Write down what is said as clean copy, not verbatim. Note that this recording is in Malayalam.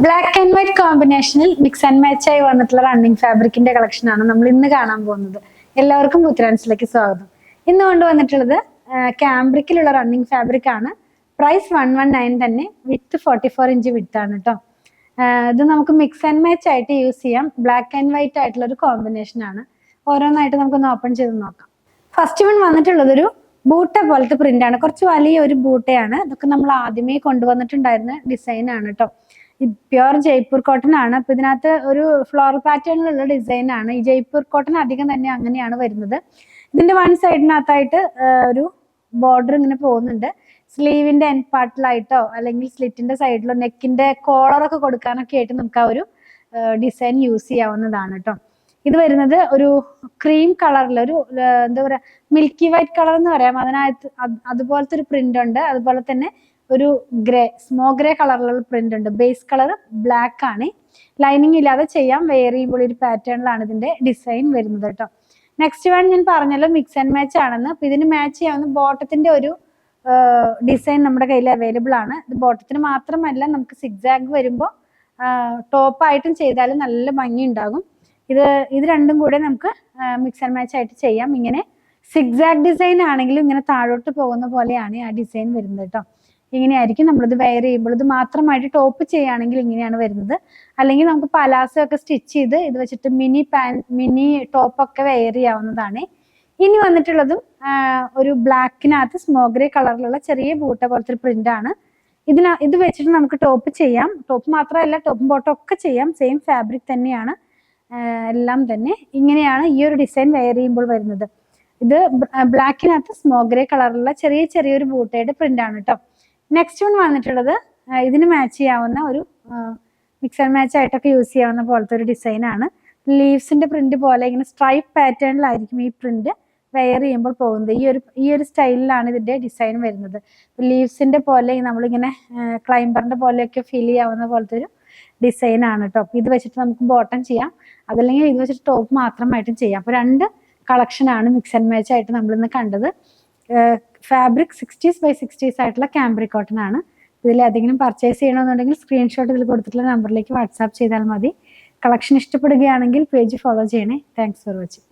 ബ്ലാക്ക് ആൻഡ് വൈറ്റ് കോമ്പിനേഷനിൽ മിക്സ് ആൻഡ് മാച്ച് ആയി വന്നിട്ടുള്ള റണ്ണിങ് ഫാബ്രിക്കിന്റെ കളക്ഷൻ ആണ് നമ്മൾ ഇന്ന് കാണാൻ പോകുന്നത്. എല്ലാവർക്കും പുത്തരാൻസിലേക്ക് സ്വാഗതം. ഇന്ന് കൊണ്ടുവന്നിട്ടുള്ളത് ക്യാമ്പ്രിക്കിലുള്ള റണ്ണിങ് ഫാബ്രിക് ആണ്. പ്രൈസ് 119 തന്നെ, വിത്ത് 44 ഇഞ്ച് വിത്ത് ആണ് കേട്ടോ. ഇത് നമുക്ക് മിക്സ് ആൻഡ് മാച്ച് ആയിട്ട് യൂസ് ചെയ്യാം. ബ്ലാക്ക് ആൻഡ് വൈറ്റ് ആയിട്ടുള്ള ഒരു കോമ്പിനേഷൻ ആണ്. ഓരോന്നായിട്ട് നമുക്കൊന്ന് ഓപ്പൺ ചെയ്ത് നോക്കാം. ഫസ്റ്റ് വൺ വന്നിട്ടുള്ളത് ഒരു ബൂട്ട പോലത്തെ പ്രിന്റ് ആണ്. കുറച്ച് വലിയ ഒരു ബൂട്ടയാണ്. ഇതൊക്കെ നമ്മൾ ആദ്യമേ കൊണ്ടുവന്നിട്ടുണ്ടായിരുന്ന ഡിസൈൻ ആണ് കേട്ടോ. പ്യുവർ ജയ്പൂർ കോട്ടൺ ആണ്. അപ്പൊ ഇതിനകത്ത് ഒരു ഫ്ലോറൽ പാറ്റേണിലുള്ള ഡിസൈൻ ആണ്. ഈ ജയ്പൂർ കോട്ടൺ അധികം തന്നെ അങ്ങനെയാണ് വരുന്നത്. ഇതിന്റെ വൺ സൈഡിനകത്തായിട്ട് ഒരു ബോർഡർ ഇങ്ങനെ പോകുന്നുണ്ട്. സ്ലീവിന്റെ എൻഡ് പാർട്ടിലായിട്ടോ അല്ലെങ്കിൽ സ്ലിറ്റിന്റെ സൈഡിലോ നെക്കിന്റെ കോളറൊക്കെ കൊടുക്കാനൊക്കെ ആയിട്ട് നമുക്ക് ആ ഒരു ഡിസൈൻ യൂസ് ചെയ്യാവുന്നതാണ് കേട്ടോ. ഇത് വരുന്നത് ഒരു ക്രീം കളറിൽ ഒരു എന്താ പറയാ മിൽക്കി വൈറ്റ് കളർ എന്ന് പറയാം. അതിനകത്ത് അതുപോലത്തെ ഒരു പ്രിന്റ് ഉണ്ട്. അതുപോലെ തന്നെ ഒരു ഗ്രേ സ്മോ ഗ്രേ കളറിലുള്ള പ്രിന്റ് ഉണ്ട്. ബേസ് കളർ ബ്ലാക്ക് ആണ്. ലൈനിങ് ഇല്ലാതെ ചെയ്യാം. വെയർ ചെയ്യുമ്പോൾ ഒരു പാറ്റേണിലാണ് ഇതിന്റെ ഡിസൈൻ വരുന്നത് കേട്ടോ. നെക്സ്റ്റ് വൺ ഞാൻ പറഞ്ഞല്ലോ മിക്സ് ആൻഡ് മാച്ച് ആണെന്ന്. അപ്പൊ ഇതിന് മാച്ച് ചെയ്യാവുന്ന ബോട്ടത്തിന്റെ ഒരു ഡിസൈൻ നമ്മുടെ കയ്യിൽ അവൈലബിൾ ആണ്. ഇത് ബോട്ടത്തിന് മാത്രമല്ല, നമുക്ക് സിഗ്സാഗ് വരുമ്പോൾ ടോപ്പായിട്ടും ചെയ്താലും നല്ല ഭംഗി ഉണ്ടാകും. ഇത് രണ്ടും കൂടെ നമുക്ക് മിക്സ് ആൻഡ് മാച്ച് ആയിട്ട് ചെയ്യാം. ഇങ്ങനെ സിഗ്സാഗ് ഡിസൈൻ ആണെങ്കിലും ഇങ്ങനെ താഴോട്ട് പോകുന്ന പോലെയാണ് ആ ഡിസൈൻ വരുന്നത് കേട്ടോ. ഇങ്ങനെയായിരിക്കും നമ്മളിത് വെയർ ചെയ്യുമ്പോൾ. ഇത് മാത്രമായിട്ട് ടോപ്പ് ചെയ്യുകയാണെങ്കിൽ ഇങ്ങനെയാണ് വരുന്നത്. അല്ലെങ്കിൽ നമുക്ക് പലാസോ ഒക്കെ സ്റ്റിച്ച് ചെയ്ത് ഇത് വെച്ചിട്ട് മിനി ടോപ്പൊക്കെ വെയർ ചെയ്യാവുന്നതാണ്. ഇനി വന്നിട്ടുള്ളതും ഒരു ബ്ലാക്കിനകത്ത് സ്മോ ഗ്രേ കളറിലുള്ള ചെറിയ ബൂട്ട പോലത്തെ ഒരു പ്രിന്റ് ആണ്. ഇത് വെച്ചിട്ട് നമുക്ക് ടോപ്പ് ചെയ്യാം. ടോപ്പ് മാത്രമല്ല, ടോപ്പും ബോട്ടം ഒക്കെ ചെയ്യാം. സെയിം ഫാബ്രിക് തന്നെയാണ് എല്ലാം തന്നെ. ഇങ്ങനെയാണ് ഈ ഒരു ഡിസൈൻ വെയർ ചെയ്യുമ്പോൾ വരുന്നത്. ഇത് ബ്ലാക്കിനകത്ത് സ്മോ ഗ്രേ കളറിലുള്ള ചെറിയൊരു ബൂട്ടയുടെ പ്രിന്റ് ആണ് കേട്ടോ. നെക്സ്റ്റ് വൺ വന്നിട്ടുള്ളത് ഇതിന് മാച്ച് ചെയ്യാവുന്ന ഒരു മിക്സ് ആൻഡ് മാച്ച് ആയിട്ടൊക്കെ യൂസ് ചെയ്യാവുന്ന പോലത്തെ ഒരു ഡിസൈൻ ആണ്. ലീവ്സിന്റെ പ്രിന്റ് പോലെ ഇങ്ങനെ സ്ട്രൈപ്പ് പാറ്റേണിലായിരിക്കും ഈ പ്രിന്റ് വെയർ ചെയ്യുമ്പോൾ പോകുന്നത്. ഈ ഒരു സ്റ്റൈലിലാണ് ഇതിന്റെ ഡിസൈൻ വരുന്നത്. ലീവ്സിന്റെ പോലെ നമ്മളിങ്ങനെ ക്ലൈംബറിന്റെ പോലെയൊക്കെ ഫീൽ ചെയ്യാവുന്ന പോലത്തെ ഒരു ഡിസൈൻ ആണ് കേട്ടോ. അപ്പൊ ഇത് വെച്ചിട്ട് നമുക്ക് ബോട്ടം ചെയ്യാം, അതല്ലെങ്കിൽ ഇത് വെച്ചിട്ട് ടോപ്പ് മാത്രമായിട്ടും ചെയ്യാം. അപ്പൊ രണ്ട് കളക്ഷൻ ആണ് മിക്സ് ആൻഡ് മാച്ച് ആയിട്ട് നമ്മളിന്ന് കണ്ടത്. ഫാബ്രിക് 60s by 60s ആയിട്ടുള്ള ക്യാമ്പ്രിക് കോട്ടൺ ആണ്. ഇതിൽ ഏതെങ്കിലും പർച്ചേസ് ചെയ്യണമെന്നുണ്ടെങ്കിൽ സ്ക്രീൻഷോട്ട് ഇതിൽ കൊടുത്തിട്ടുള്ള നമ്പറിലേക്ക് വാട്സാപ്പ് ചെയ്താൽ മതി. കളക്ഷൻ ഇഷ്ടപ്പെടുകയാണെങ്കിൽ പേജ് ഫോളോ ചെയ്യണേ. Thanks for watching.